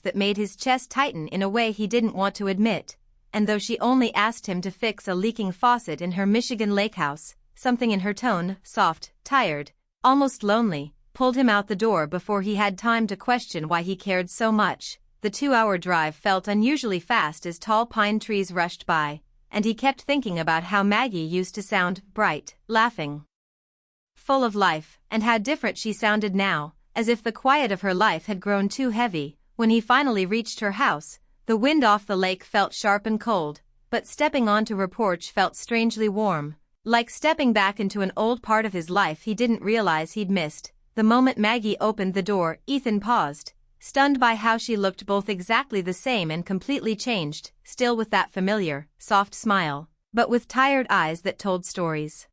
that made his chest tighten in a way he didn't want to admit, and though she only asked him to fix a leaking faucet in her Michigan lake house, something in her tone, soft, tired, almost lonely, pulled him out the door before he had time to question why he cared so much. The 2-hour drive felt unusually fast as tall pine trees rushed by, and he kept thinking about how Maggie used to sound bright, laughing, full of life, and how different she sounded now, as if the quiet of her life had grown too heavy. When he finally reached her house, the wind off the lake felt sharp and cold, but stepping onto her porch felt strangely warm, like stepping back into an old part of his life he didn't realize he'd missed. The moment Maggie opened the door, Ethan paused, stunned by how she looked both exactly the same and completely changed, still with that familiar, soft smile, but with tired eyes that told stories.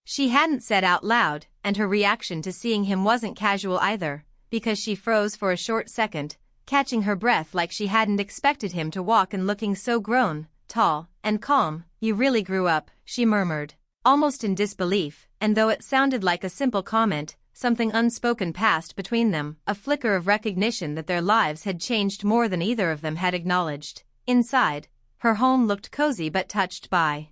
She hadn't said out loud, and her reaction to seeing him wasn't casual either, because she froze for a short second, catching her breath like she hadn't expected him to walk in looking so grown, tall, and calm. "You really grew up," she murmured, almost in disbelief, and though it sounded like a simple comment, something unspoken passed between them, a flicker of recognition that their lives had changed more than either of them had acknowledged. Inside, her home looked cozy but touched by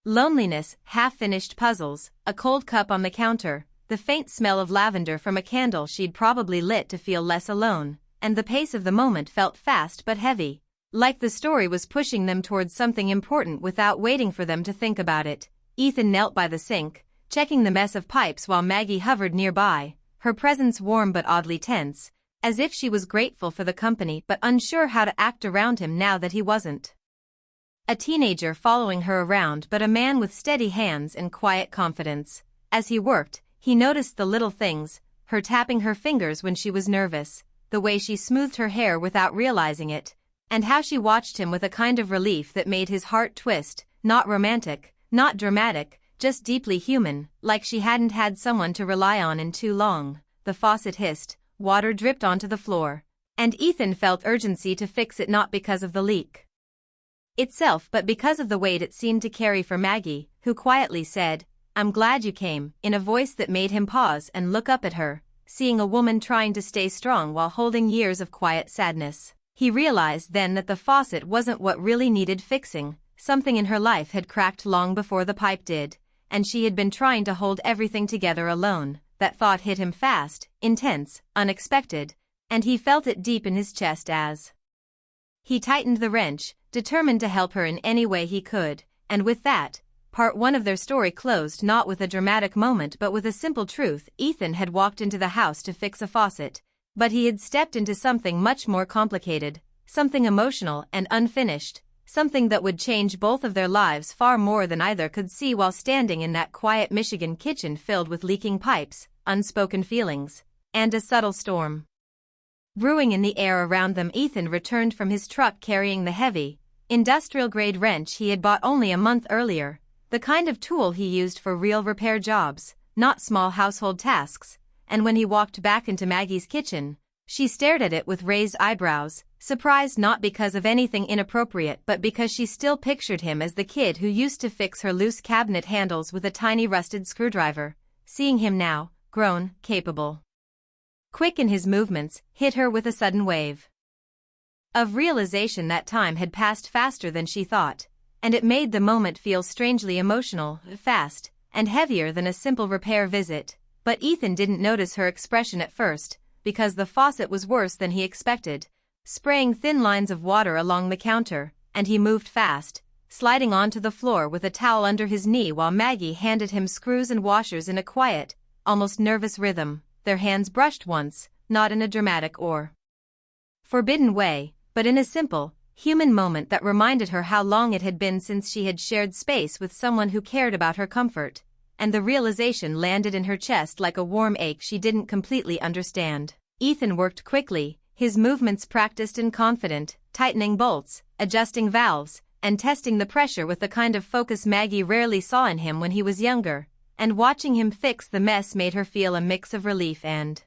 loneliness, half-finished puzzles, a cold cup on the counter, the faint smell of lavender from a candle she'd probably lit to feel less alone, and the pace of the moment felt fast but heavy, like the story was pushing them towards something important without waiting for them to think about it. Ethan knelt by the sink, checking the mess of pipes while Maggie hovered nearby, her presence warm but oddly tense, as if she was grateful for the company but unsure how to act around him now that he wasn't a teenager following her around but a man with steady hands and quiet confidence. As he worked, he noticed the little things, her tapping her fingers when she was nervous, the way she smoothed her hair without realizing it, and how she watched him with a kind of relief that made his heart twist, not romantic, not dramatic, just deeply human, like she hadn't had someone to rely on in too long. The faucet hissed, water dripped onto the floor, and Ethan felt urgency to fix it, not because of the leak itself but because of the weight it seemed to carry for Maggie, who quietly said, "I'm glad you came," in a voice that made him pause and look up at her, seeing a woman trying to stay strong while holding years of quiet sadness. He realized then that the faucet wasn't what really needed fixing. Something in her life had cracked long before the pipe did, and she had been trying to hold everything together alone. That thought hit him fast, intense, unexpected, and he felt it deep in his chest as he tightened the wrench, determined to help her in any way he could. And with that, part one of their story closed, not with a dramatic moment but with a simple truth. Ethan had walked into the house to fix a faucet, but he had stepped into something much more complicated, something emotional and unfinished, something that would change both of their lives far more than either could see while standing in that quiet Michigan kitchen filled with leaking pipes, unspoken feelings, and a subtle storm brewing in the air around them. Ethan returned from his truck carrying the heavy, industrial-grade wrench he had bought only a month earlier, the kind of tool he used for real repair jobs, not small household tasks, and when he walked back into Maggie's kitchen, she stared at it with raised eyebrows, surprised not because of anything inappropriate but because she still pictured him as the kid who used to fix her loose cabinet handles with a tiny rusted screwdriver. Seeing him now, grown, capable, quick in his movements, hit her with a sudden wave of realization that time had passed faster than she thought, and it made the moment feel strangely emotional, fast, and heavier than a simple repair visit. But Ethan didn't notice her expression at first, because the faucet was worse than he expected, spraying thin lines of water along the counter, and he moved fast, sliding onto the floor with a towel under his knee while Maggie handed him screws and washers in a quiet, almost nervous rhythm. Their hands brushed once, not in a dramatic or forbidden way, but in a simple, human moment that reminded her how long it had been since she had shared space with someone who cared about her comfort, and the realization landed in her chest like a warm ache she didn't completely understand. Ethan worked quickly, his movements practiced and confident, tightening bolts, adjusting valves, and testing the pressure with the kind of focus Maggie rarely saw in him when he was younger, and watching him fix the mess made her feel a mix of relief and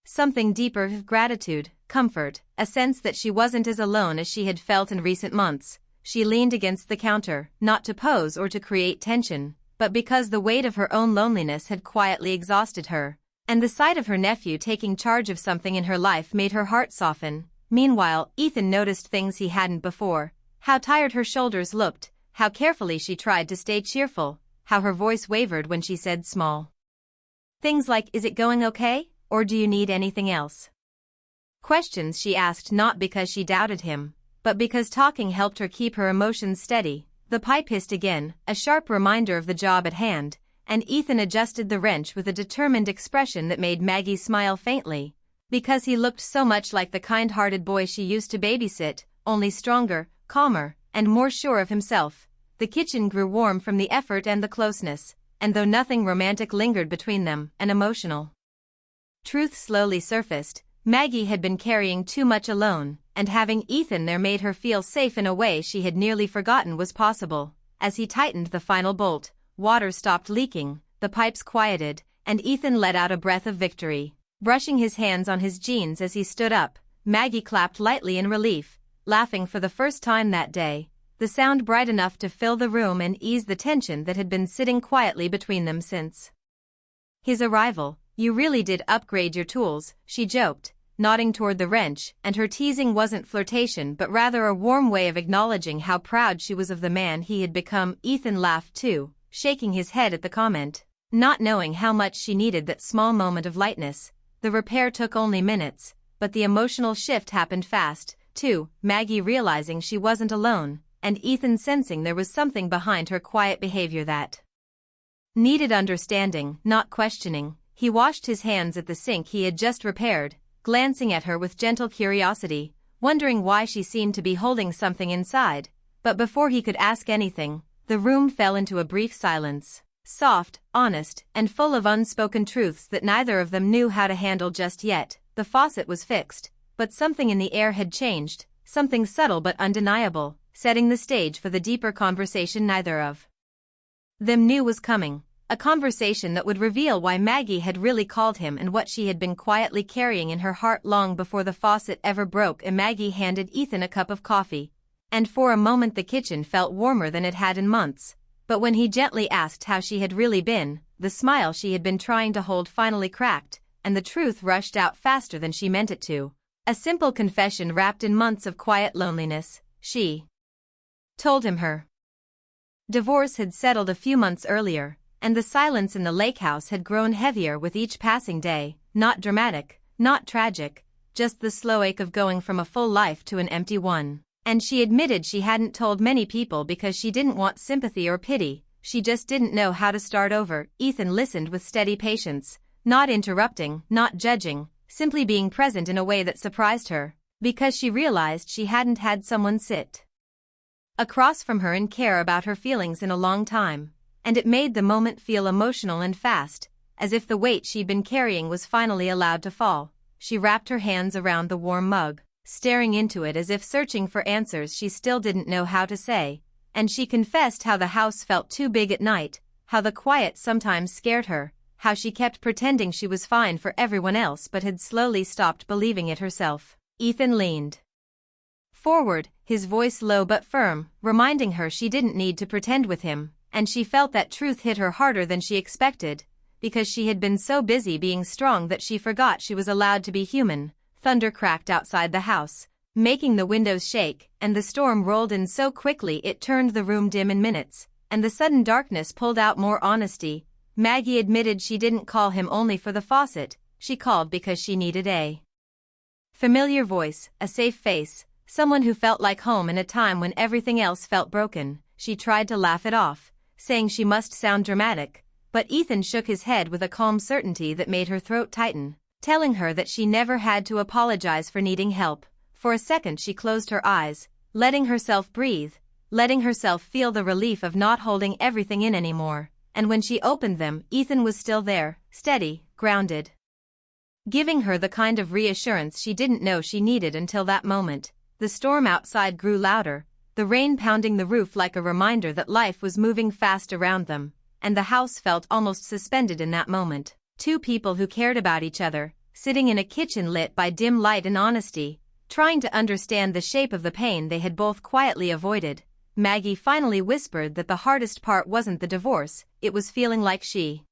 something deeper, gratitude, comfort, a sense that she wasn't as alone as she had felt in recent months. She leaned against the counter, not to pose or to create tension, but because the weight of her own loneliness had quietly exhausted her. And the sight of her nephew taking charge of something in her life made her heart soften. Meanwhile, Ethan noticed things he hadn't before: how tired her shoulders looked, how carefully she tried to stay cheerful, how her voice wavered when she said small things like, "Is it going okay, or do you need anything else?" Questions she asked not because she doubted him, but because talking helped her keep her emotions steady. The pipe hissed again, a sharp reminder of the job at hand, and Ethan adjusted the wrench with a determined expression that made Maggie smile faintly, because he looked so much like the kind-hearted boy she used to babysit, only stronger, calmer, and more sure of himself. The kitchen grew warm from the effort and the closeness, and though nothing romantic lingered between them, an emotional truth slowly surfaced. Maggie had been carrying too much alone, and having Ethan there made her feel safe in a way she had nearly forgotten was possible. As he tightened the final bolt, water stopped leaking, the pipes quieted, and Ethan let out a breath of victory. Brushing his hands on his jeans as he stood up, Maggie clapped lightly in relief, laughing for the first time that day, the sound bright enough to fill the room and ease the tension that had been sitting quietly between them since his arrival. "You really did upgrade your tools," she joked, nodding toward the wrench, and her teasing wasn't flirtation but rather a warm way of acknowledging how proud she was of the man he had become. Ethan laughed too, shaking his head at the comment, not knowing how much she needed that small moment of lightness. The repair took only minutes, but the emotional shift happened fast, too, Maggie realizing she wasn't alone, and Ethan sensing there was something behind her quiet behavior that needed understanding, not questioning. He washed his hands at the sink he had just repaired, glancing at her with gentle curiosity, wondering why she seemed to be holding something inside. But before he could ask anything, the room fell into a brief silence, soft, honest, and full of unspoken truths that neither of them knew how to handle just yet. The faucet was fixed, but something in the air had changed, something subtle but undeniable, setting the stage for the deeper conversation neither of them knew was coming. A conversation that would reveal why Maggie had really called him and what she had been quietly carrying in her heart long before the faucet ever broke. And Maggie handed Ethan a cup of coffee, and for a moment the kitchen felt warmer than it had in months. But when he gently asked how she had really been, the smile she had been trying to hold finally cracked, and the truth rushed out faster than she meant it to. A simple confession wrapped in months of quiet loneliness. She told him her divorce had settled a few months earlier, and the silence in the lake house had grown heavier with each passing day. Not dramatic, not tragic, just the slow ache of going from a full life to an empty one. And she admitted she hadn't told many people because she didn't want sympathy or pity, she just didn't know how to start over. Ethan listened with steady patience, not interrupting, not judging, simply being present in a way that surprised her, because she realized she hadn't had someone sit across from her and care about her feelings in a long time. And it made the moment feel emotional and fast, as if the weight she'd been carrying was finally allowed to fall. She wrapped her hands around the warm mug, staring into it as if searching for answers she still didn't know how to say, and she confessed how the house felt too big at night, how the quiet sometimes scared her, how she kept pretending she was fine for everyone else but had slowly stopped believing it herself. Ethan leaned forward, his voice low but firm, reminding her she didn't need to pretend with him. And she felt that truth hit her harder than she expected, because she had been so busy being strong that she forgot she was allowed to be human. Thunder cracked outside the house, making the windows shake, and the storm rolled in so quickly it turned the room dim in minutes, and the sudden darkness pulled out more honesty. Maggie admitted she didn't call him only for the faucet, she called because she needed a familiar voice, a safe face, someone who felt like home in a time when everything else felt broken. She tried to laugh it off, saying she must sound dramatic, but Ethan shook his head with a calm certainty that made her throat tighten, telling her that she never had to apologize for needing help. For a second she closed her eyes, letting herself breathe, letting herself feel the relief of not holding everything in anymore, and when she opened them, Ethan was still there, steady, grounded, giving her the kind of reassurance she didn't know she needed until that moment. The storm outside grew louder, the rain pounding the roof like a reminder that life was moving fast around them, and the house felt almost suspended in that moment. Two people who cared about each other, sitting in a kitchen lit by dim light and honesty, trying to understand the shape of the pain they had both quietly avoided. Maggie finally whispered that the hardest part wasn't the divorce, it was feeling like she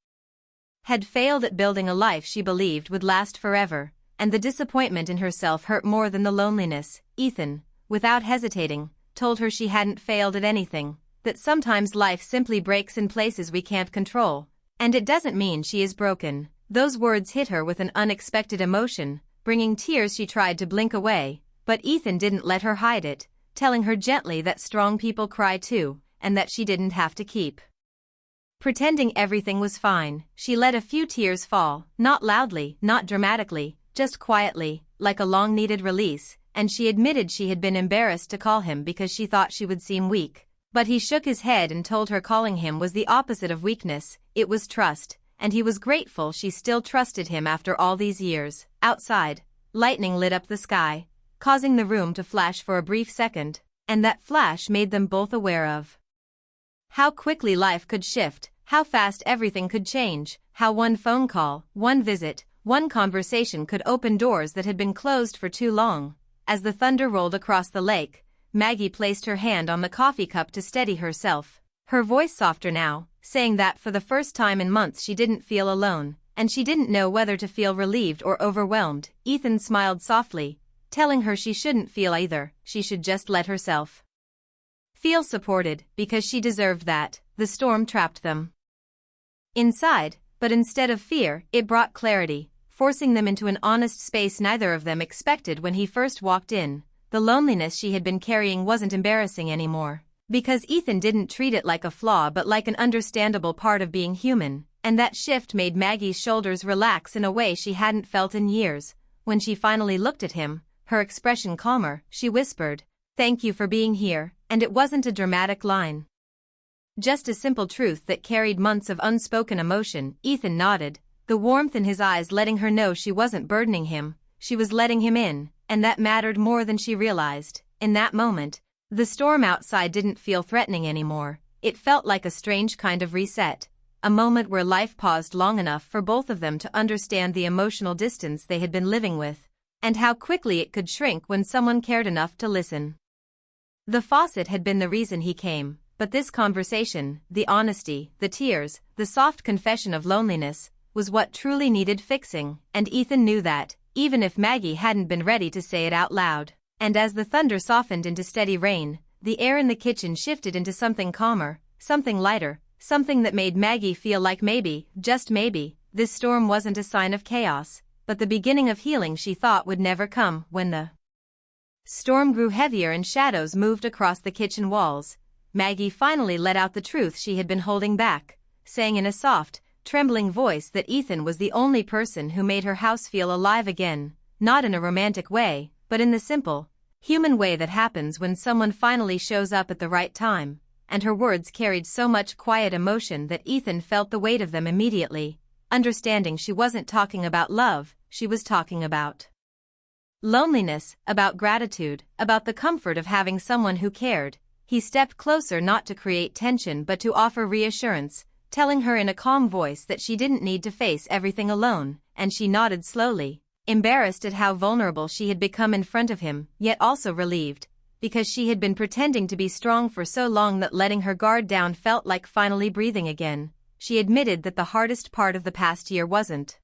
had failed at building a life she believed would last forever, and the disappointment in herself hurt more than the loneliness. Ethan, without hesitating, told her she hadn't failed at anything, that sometimes life simply breaks in places we can't control, and it doesn't mean she is broken. Those words hit her with an unexpected emotion, bringing tears she tried to blink away, but Ethan didn't let her hide it, telling her gently that strong people cry too, and that she didn't have to keep pretending everything was fine. She let a few tears fall, not loudly, not dramatically, just quietly, like a long-needed release, and she admitted she had been embarrassed to call him because she thought she would seem weak. But he shook his head and told her calling him was the opposite of weakness, it was trust, and he was grateful she still trusted him after all these years. Outside, lightning lit up the sky, causing the room to flash for a brief second, and that flash made them both aware of how quickly life could shift, how fast everything could change, how one phone call, one visit, one conversation could open doors that had been closed for too long. As the thunder rolled across the lake, Maggie placed her hand on the coffee cup to steady herself, her voice softer now, saying that for the first time in months she didn't feel alone, and she didn't know whether to feel relieved or overwhelmed. Ethan smiled softly, telling her she shouldn't feel either, she should just let herself feel supported, because she deserved that. The storm trapped them inside, but instead of fear, it brought clarity, forcing them into an honest space neither of them expected when he first walked in. The loneliness she had been carrying wasn't embarrassing anymore, because Ethan didn't treat it like a flaw but like an understandable part of being human, and that shift made Maggie's shoulders relax in a way she hadn't felt in years. When she finally looked at him, her expression calmer, she whispered, "Thank you for being here," and it wasn't a dramatic line, just a simple truth that carried months of unspoken emotion. Ethan nodded, the warmth in his eyes letting her know she wasn't burdening him, she was letting him in, and that mattered more than she realized. In that moment, the storm outside didn't feel threatening anymore, it felt like a strange kind of reset, a moment where life paused long enough for both of them to understand the emotional distance they had been living with, and how quickly it could shrink when someone cared enough to listen. The faucet had been the reason he came, but this conversation, the honesty, the tears, the soft confession of loneliness, was what truly needed fixing, and Ethan knew that, even if Maggie hadn't been ready to say it out loud. And as the thunder softened into steady rain, the air in the kitchen shifted into something calmer, something lighter, something that made Maggie feel like maybe, just maybe, this storm wasn't a sign of chaos, but the beginning of healing she thought would never come. When the storm grew heavier and shadows moved across the kitchen walls, Maggie finally let out the truth she had been holding back, saying in a soft, trembling voice that Ethan was the only person who made her house feel alive again, not in a romantic way, but in the simple, human way that happens when someone finally shows up at the right time. And her words carried so much quiet emotion that Ethan felt the weight of them immediately, understanding she wasn't talking about love, she was talking about loneliness, about gratitude, about the comfort of having someone who cared. He stepped closer not to create tension but to offer reassurance, telling her in a calm voice that she didn't need to face everything alone, and she nodded slowly, embarrassed at how vulnerable she had become in front of him, yet also relieved, because she had been pretending to be strong for so long that letting her guard down felt like finally breathing again. She admitted that the hardest part of the past year wasn't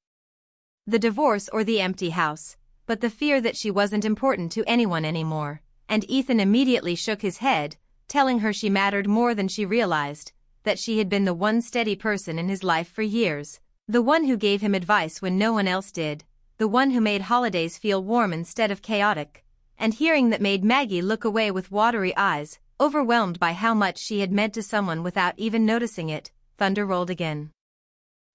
the divorce or the empty house, but the fear that she wasn't important to anyone anymore, and Ethan immediately shook his head, telling her she mattered more than she realized, that she had been the one steady person in his life for years, the one who gave him advice when no one else did, the one who made holidays feel warm instead of chaotic. And hearing that made Maggie look away with watery eyes, overwhelmed by how much she had meant to someone without even noticing it. Thunder rolled again,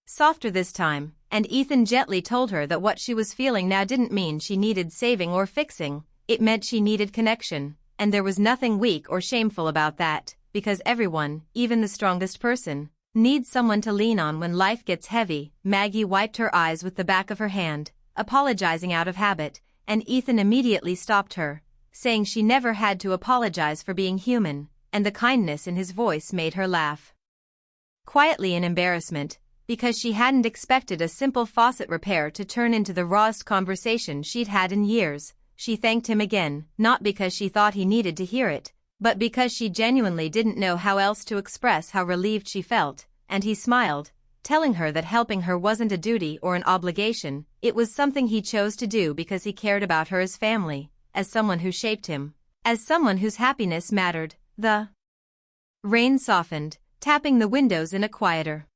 softer this time, and Ethan gently told her that what she was feeling now didn't mean she needed saving or fixing, it meant she needed connection, and there was nothing weak or shameful about that, because everyone, even the strongest person, needs someone to lean on when life gets heavy. Maggie wiped her eyes with the back of her hand, apologizing out of habit, and Ethan immediately stopped her, saying she never had to apologize for being human, and the kindness in his voice made her laugh quietly in embarrassment, because she hadn't expected a simple faucet repair to turn into the rawest conversation she'd had in years. She thanked him again, not because she thought he needed to hear it, but because she genuinely didn't know how else to express how relieved she felt, and he smiled, telling her that helping her wasn't a duty or an obligation, it was something he chose to do because he cared about her as family, as someone who shaped him, as someone whose happiness mattered. The rain softened, tapping the windows in a quieter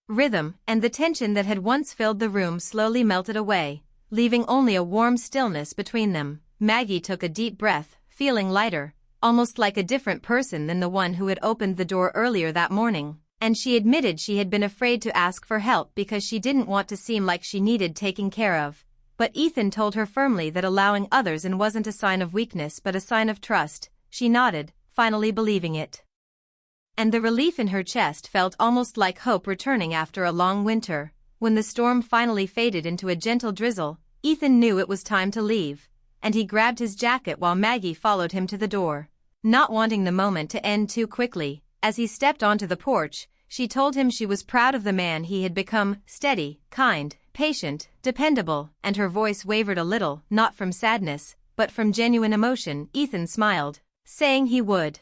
rhythm, and the tension that had once filled the room slowly melted away, leaving only a warm stillness between them. Maggie took a deep breath, feeling lighter, almost like a different person than the one who had opened the door earlier that morning, and she admitted she had been afraid to ask for help because she didn't want to seem like she needed taking care of. But Ethan told her firmly that allowing others in wasn't a sign of weakness but a sign of trust. She nodded, finally believing it. And the relief in her chest felt almost like hope returning after a long winter. When the storm finally faded into a gentle drizzle, Ethan knew it was time to leave, and he grabbed his jacket while Maggie followed him to the door. Not wanting the moment to end too quickly, as he stepped onto the porch, she told him she was proud of the man he had become, steady, kind, patient, dependable, and her voice wavered a little, not from sadness, but from genuine emotion. Ethan smiled, saying he would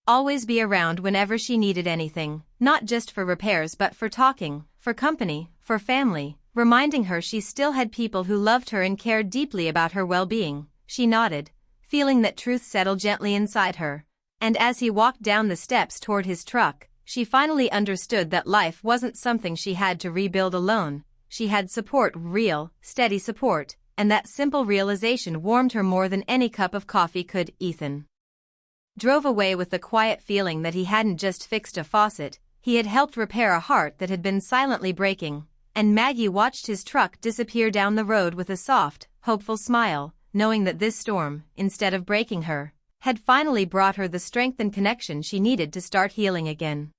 always be around whenever she needed anything, not just for repairs but for talking, for company, for family, reminding her she still had people who loved her and cared deeply about her well-being. She nodded, feeling that truth settle gently inside her, and as he walked down the steps toward his truck, she finally understood that life wasn't something she had to rebuild alone. She had support, real, steady support, and that simple realization warmed her more than any cup of coffee could. Ethan drove away with the quiet feeling that he hadn't just fixed a faucet, he had helped repair a heart that had been silently breaking, and Maggie watched his truck disappear down the road with a soft, hopeful smile, knowing that this storm, instead of breaking her, had finally brought her the strength and connection she needed to start healing again.